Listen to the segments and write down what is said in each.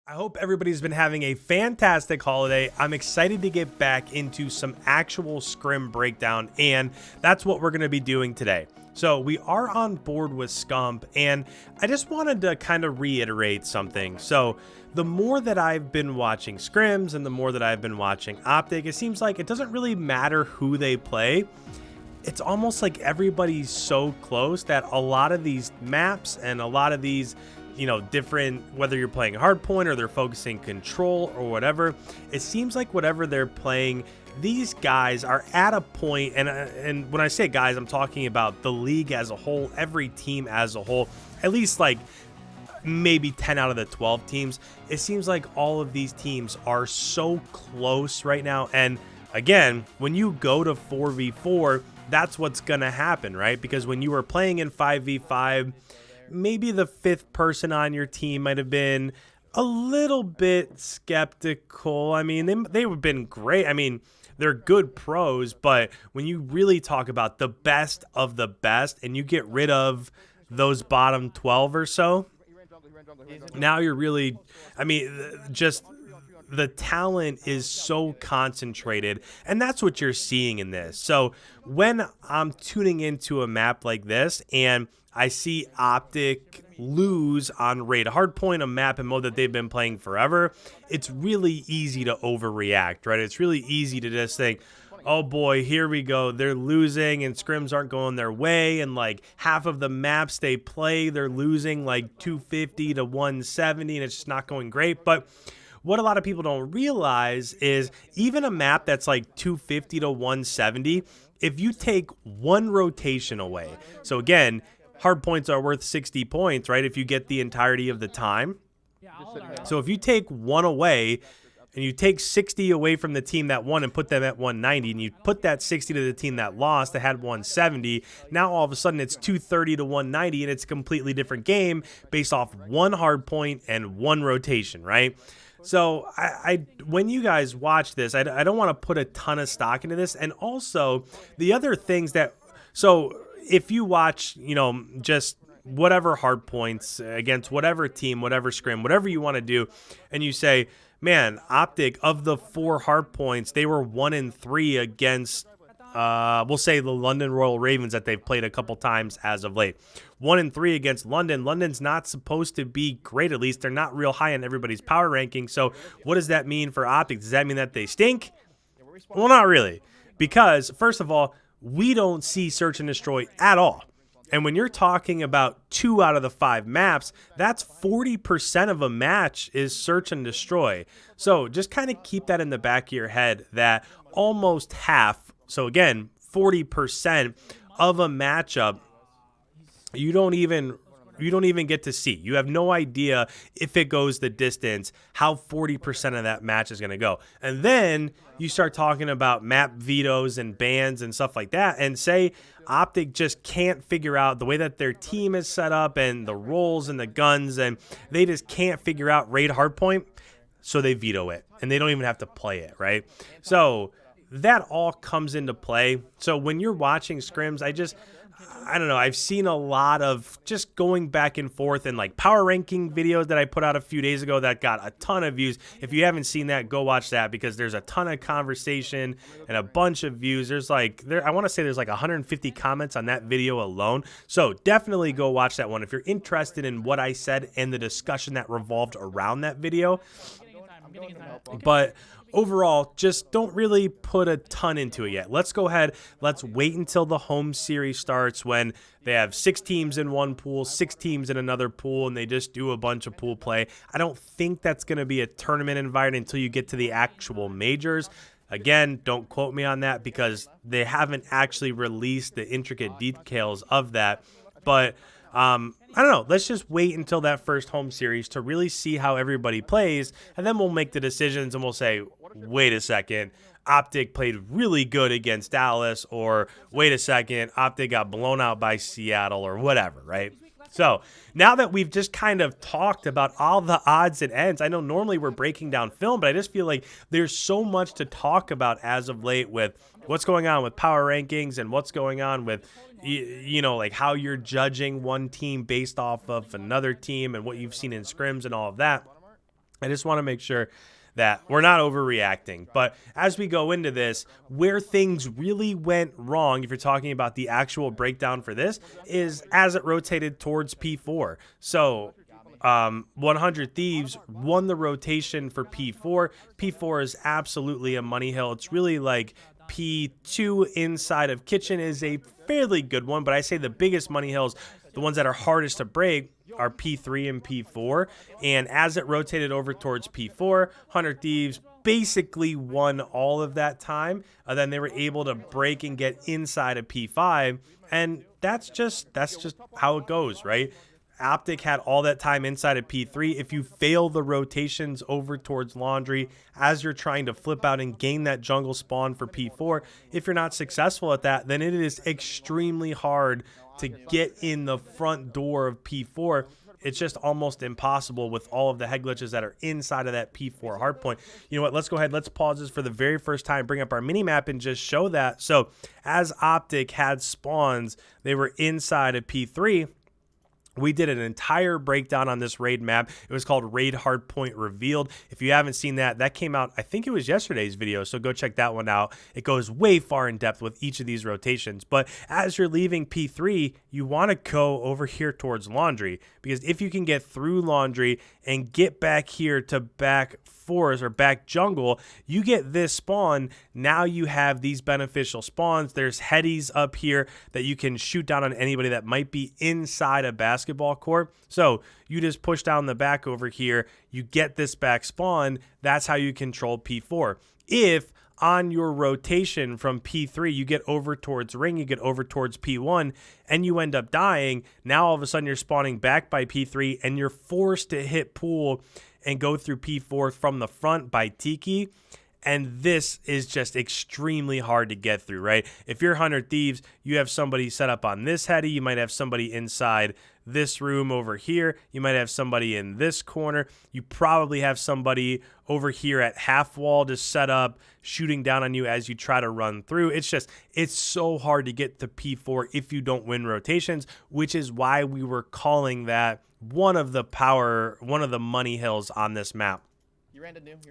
I hope everybody's been having a fantastic holiday. I'm excited to get back into some actual Scrim breakdown, and that's what we're going to be doing today. So we are on board with Scump, and I just wanted to kind of reiterate something. So the more that I've been watching Scrims and the more that I've been watching OpTic, it seems like it doesn't really matter who they play. It's almost like everybody's so close that a lot of these maps and a lot of these different, whether you're playing Hardpoint or they're focusing control or whatever, it seems like whatever they're playing, these guys are at a point, and when I say guys, I'm talking about the league as a whole, every team as a whole, at least like maybe 10 out of the 12 teams. It seems like all of these teams are so close right now. And again, when you go to 4v4, that's what's gonna happen, right? Because when you were playing in 5v5, maybe the fifth person on your team might have been a little bit skeptical. I mean, they would have been great. I mean, they're good pros, but when you really talk about the best of the best and you get rid of those bottom 12 or so, now you're really, I mean, just the talent is so concentrated, and that's what you're seeing in this. So when I'm tuning into a map like this and I see OpTic lose on Raid Hardpoint, a map and mode that they've been playing forever, it's really easy to overreact, right? It's really easy to just think, oh boy, here we go. They're losing and scrims aren't going their way. And like half of the maps they play, they're losing like 250 to 170 and it's just not going great. But what a lot of people don't realize is even a map that's like 250 to 170, if you take one rotation away, so again, hard points are worth 60 points, right? If you get the entirety of the time. So if you take one away and you take 60 away from the team that won and put them at 190, and you put that 60 to the team that lost that had 170, now all of a sudden it's 230 to 190 and it's a completely different game based off one hard point and one rotation, right? So I when you guys watch this, I don't want to put a ton of stock into this. And also the other things that, so if you watch, just whatever hard points against whatever team, whatever scrim, whatever you want to do, and you say, man, OpTic, of the 4 hard points, they were 1-3 against, we'll say the London Royal Ravens that they've played a couple times as of late. 1-3 against London. London's not supposed to be great, at least. They're not real high in everybody's power ranking. So what does that mean for OpTic? Does that mean that they stink? Well, not really. Because, first of all, we don't see search and destroy at all. And when you're talking about 2 out of the 5 maps, that's 40% of a match is search and destroy. So just kind of keep that in the back of your head that almost half, so again, 40% of a matchup, you don't even get to see. You have no idea if it goes the distance, how 40% of that match is going to go. And then you start talking about map vetoes and bans and stuff like that, and say OpTic just can't figure out the way that their team is set up and the roles and the guns, and they just can't figure out Raid Hardpoint, so they veto it, and they don't even have to play it, right? So that all comes into play. So when you're watching scrims, I don't know, I've seen a lot of just going back and forth and like power ranking videos that I put out a few days ago that got a ton of views. If you haven't seen that, go watch that because there's a ton of conversation and a bunch of views. I want to say there's like 150 comments on that video alone. So definitely go watch that one if you're interested in what I said and the discussion that revolved around that video. But overall, just don't really put a ton into it yet. Let's go ahead. Let's wait until the home series starts when they have 6 teams in one pool, 6 teams in another pool, and they just do a bunch of pool play. I don't think that's going to be a tournament environment until you get to the actual majors. Again, don't quote me on that because they haven't actually released the intricate details of that. But I don't know. Let's just wait until that first home series to really see how everybody plays, and then we'll make the decisions and we'll say, wait a second, OpTic played really good against Dallas, or wait a second, OpTic got blown out by Seattle, or whatever, right? So now that we've just kind of talked about all the odds and ends, I know normally we're breaking down film, but I just feel like there's so much to talk about as of late with what's going on with power rankings and what's going on with, like how you're judging one team based off of another team and what you've seen in scrims and all of that. I just want to make sure that we're not overreacting. But as we go into this, where things really went wrong, if you're talking about the actual breakdown for this, is as it rotated towards P4. So 100 Thieves won the rotation for P4. P4 is absolutely a money hill. It's really like P2 inside of Kitchen is a fairly good one, but I say the biggest money hills, the ones that are hardest to break, are P3 and P4. And as it rotated over towards P4, 100 Thieves basically won all of that time. Then they were able to break and get inside of P5. And that's just how it goes, right? OpTic had all that time inside of P3. If you fail the rotations over towards Laundry as you're trying to flip out and gain that jungle spawn for P4, if you're not successful at that, then it is extremely hard to get in the front door of P4. It's just almost impossible with all of the head glitches that are inside of that P4 hardpoint. You know what? Let's go ahead. Let's pause this for the very first time, bring up our mini map and just show that. So as OpTic had spawns, they were inside of P3. We did an entire breakdown on this raid map. It was called Raid Hardpoint Revealed. If you haven't seen that, that came out, I think it was yesterday's video, so go check that one out. It goes way far in depth with each of these rotations. But as you're leaving P3, you want to go over here towards Laundry, because if you can get through Laundry and get back here to back forest or back jungle, you get this spawn. Now you have these beneficial spawns. There's headies up here that you can shoot down on anybody that might be inside a basketball court. So you just push down the back over here, you get this back spawn. That's how you control P4. If on your rotation from P3, you get over towards ring, you get over towards P1, and you end up dying, now all of a sudden you're spawning back by P3 and you're forced to hit pool and go through P4 from the front by Tiki. And this is just extremely hard to get through, right? If you're 100 Thieves, you have somebody set up on this heady. You might have somebody inside this room over here. You might have somebody in this corner. You probably have somebody over here at half wall to set up, shooting down on you as you try to run through. It's so hard to get to P4 if you don't win rotations, which is why we were calling that one of the money hills on this map.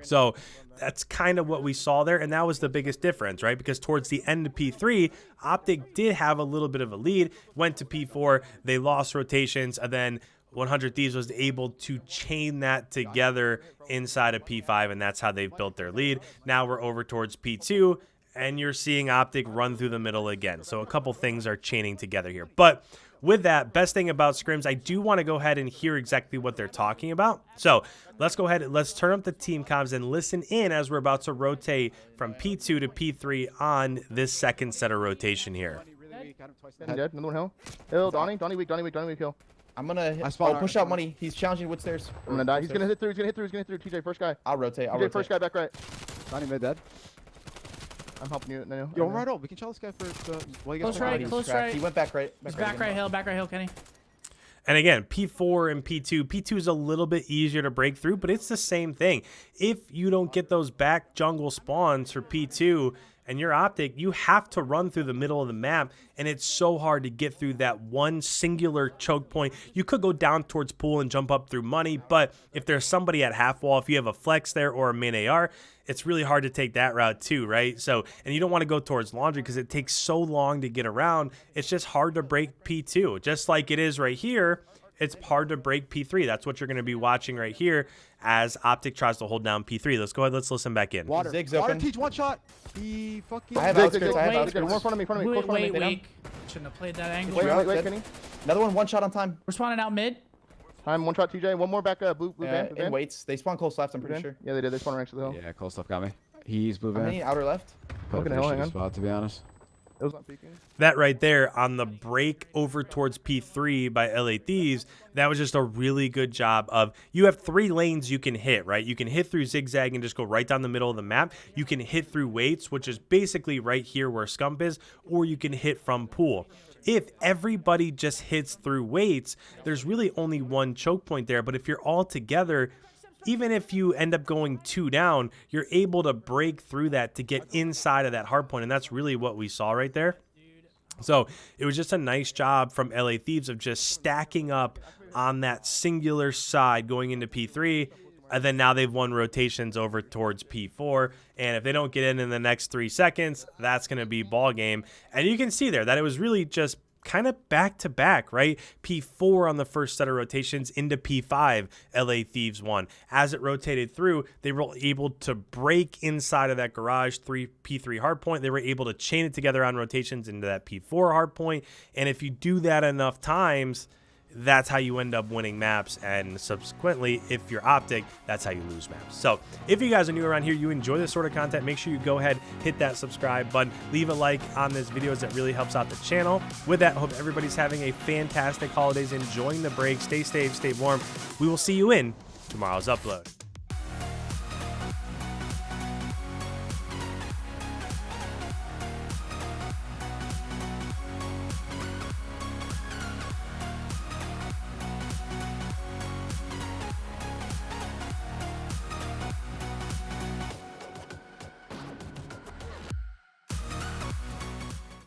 So that's kind of what we saw there, and that was the biggest difference, right? Because towards the end of P3, OpTic did have a little bit of a lead, went to P4, they lost rotations, and then 100 Thieves was able to chain that together inside of P5, and that's how they've built their lead. Now we're over towards P2, and you're seeing OpTic run through the middle again. So a couple things are chaining together here. But with that, best thing about scrims, I do want to go ahead and hear exactly what they're talking about. So let's go ahead and let's turn up the team comms and listen in as we're about to rotate from P2 to P3 on this second set of rotation here. Dead. Another one hill. Hill, Donnie weak, hill. I'm gonna push out money. He's challenging wood stairs. I'm gonna die. He's gonna hit through. TJ, first guy. I'll rotate. First guy back right. Donnie mid dead. I'm helping you. No. Yo, right up. We can tell this guy first. Close right, close right. He went back right. Back right hill, Kenny. And again, P4 and P2. P2 is a little bit easier to break through, but it's the same thing. If you don't get those back jungle spawns for P2 and you're OpTic, you have to run through the middle of the map, and it's so hard to get through that one singular choke point. You could go down towards pool and jump up through money, but if there's somebody at half wall, if you have a flex there or a main AR, it's really hard to take that route too, right? So, and you don't want to go towards Laundry because it takes so long to get around. It's just hard to break P2, just like it is right here. It's hard to break P3. That's what you're going to be watching right here as OpTic tries to hold down P3. Let's go ahead. Let's listen back in. Water. Zig's Water open. Teach one shot. He fucking. I have outskirts. I have outskirts. More in front of me. Wait. Shouldn't have played that angle. Wait, Kenny. Another one shot on time. We're spawning out mid. Time, one shot, TJ. One more back, blue van. In waits. They spawn close left, I'm pretty sure. Yeah, they did. They spawned right next to the hill. Yeah, close stuff got me. He's blue How van. many outer left? Put Okay, a pretty hang shitty on. spot, to be honest. It was not peeking. That right there on the break over towards P3 by LA Thieves, that was just a really good job of, you have 3 lanes you can hit, right? You can hit through zigzag and just go right down the middle of the map. You can hit through weights, which is basically right here where Scump is, or you can hit from pool. If everybody just hits through weights, there's really only one choke point there, but if you're all together, even if you end up going 2 down, you're able to break through that to get inside of that hard point, and that's really what we saw right there. So it was just a nice job from LA Thieves of just stacking up on that singular side going into P3 And then now they've won rotations over towards P4. And if they don't get in the next 3 seconds, that's going to be ball game. And you can see there that it was really just kind of back to back, right? P4 on the first set of rotations into P5, LA Thieves won. As it rotated through, they were able to break inside of that garage P3 hardpoint. They were able to chain it together on rotations into that P4 hardpoint. And if you do that enough times, that's how you end up winning maps, and subsequently, if you're OpTic, that's how you lose maps. So if you guys are new around here, you enjoy this sort of content, make sure you go ahead, hit that subscribe button, leave a like on this video as that really helps out the channel. With that, I hope everybody's having a fantastic holidays, enjoying the break, stay safe, stay warm. We will see you in tomorrow's upload.